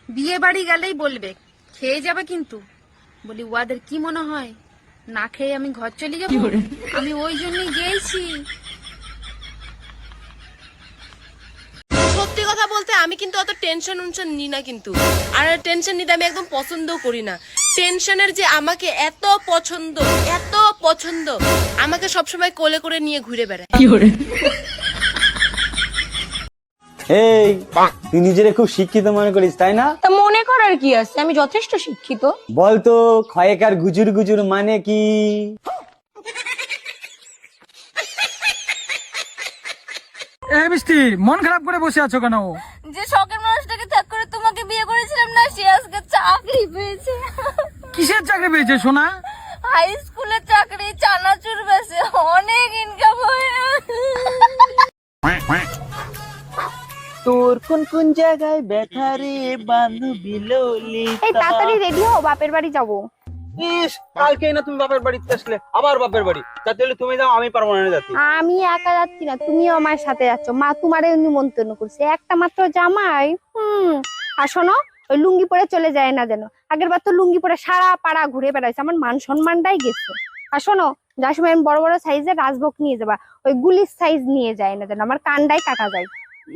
বিয়ে বাড়ি গেলেই বলবে খেয়ে যাবে, কিন্তু বলি ওদের কি মনে হয় না খেয়ে আমি ঘর চলে যাবো? আমি ওই জন্যই গেছি। সত্যি কথা বলতে আমি কিন্তু অত টেনশন নিই না, কিন্তু আর টেনশন নিতে আমি একদম পছন্দও করি না। টেনশনের যে আমাকে এত পছন্দ আমাকে সবসময় কোলে করে নিয়ে ঘুরে বেড়ায়। এই তুই নিজেরে খুব শিক্ষিত মনে করিস তাই না? তা মনে করার কি আছে, আমি যথেষ্ট শিক্ষিত। বলতো ক্ষয়কার গুজুর গুজুর মানে কি? এই মিষ্টি, মন খারাপ করে বসে আছো কেন? যে শখের মানুষটাকে ত্যাগ করে তোমাকে বিয়ে করেছিলাম না, সে আজকে চাকরি পেয়েছে। কিসের চাকরি পেয়েছে সোনা? হাই স্কুলের চাকরি, চানাচুর বেচে অনেক ইনকাম হয়। তোর কোন কোন জায়গায় ব্যথা রে বান্ধবী ললিতা। এই তাড়াতাড়ি রেডি হও, বাপের বাড়ি যাবো। ইস, কালকেই না তুমি বাপের বাড়িতে আসলে, আবার বাপের বাড়ি। তাহলে তুমি যাও, আমি পারবো না যেতে। আমি একা যাচ্ছি না, তুমিও আমার সাথে যাচ্ছ। মা তোমারে নিমন্ত্রণ করছে, একটা মাত্র জামাই। আর শোনো, ওই লুঙ্গি পরে চলে যায় না যেন। আগের বার তো লুঙ্গি পরে সারা পাড়া ঘুরে বেড়াইছে, আমার মান সম্মানটাই গেছে। আর শোনো, যার সময় বড় বড় সাইজের রাজভোগ নিয়ে যাবা, ওই গুলির সাইজ নিয়ে যায় না যেন, আমার কানটাই কাটা যায়।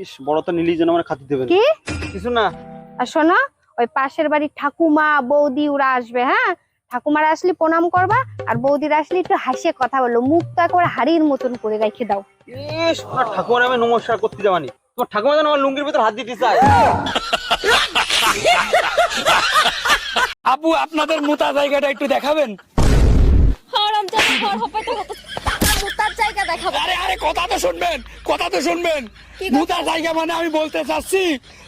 ইস, বড় তো নিলি যেন আমার খাতি দেবে কি কিছু না। আর শোনো, ওই পাশের বাড়ির ঠাকুমা বৌদি ওরা আসবে, হ্যাঁ? ঠাকুমারা আসলে প্রণাম করবা, আর বৌদিরা আসলে একটু হাসিয়ে কথা বললো, মুখটা একেবারে হাড়ির মতন করে রেখে দাও। ইস, তোমার ঠাকুমার আমি নমস্কার করতে যাবানি। তোমার ঠাকুমা যেন আমার লুঙ্গির ভিতর হাত দিতে চায়। আপু, আপনাদের মোটা জায়গাটা একটু দেখাবেন? তার জায়গা দেখাবো। আরে কথা তো শুনবেন। মোটা জায়গা মানে আমি বলতে চাচ্ছি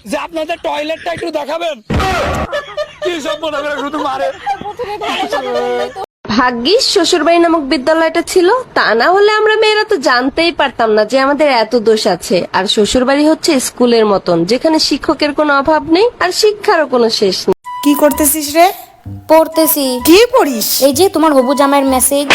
যে আপনাদের টয়লেটটা একটু দেখাবেন। কি সব মনে করে শুধু মারে। ভাগ্যিস শ্বশুরবাড়ি নামক বিদ্যালয়টা ছিল, তা না হলে আমরা মেয়েরা তো জানতেই পারতাম না যে আমাদের এত দোষ আছে। আর শ্বশুরবাড়ি হচ্ছে স্কুলের মতন, যেখানে শিক্ষকের কোনো অভাব নেই আর শিক্ষারও কোনো শেষ নেই। কি করতেছিস রে? পড়তেছি। কি পড়িস? এই যে তোমার হবু জামাইয়ের মেসেজ।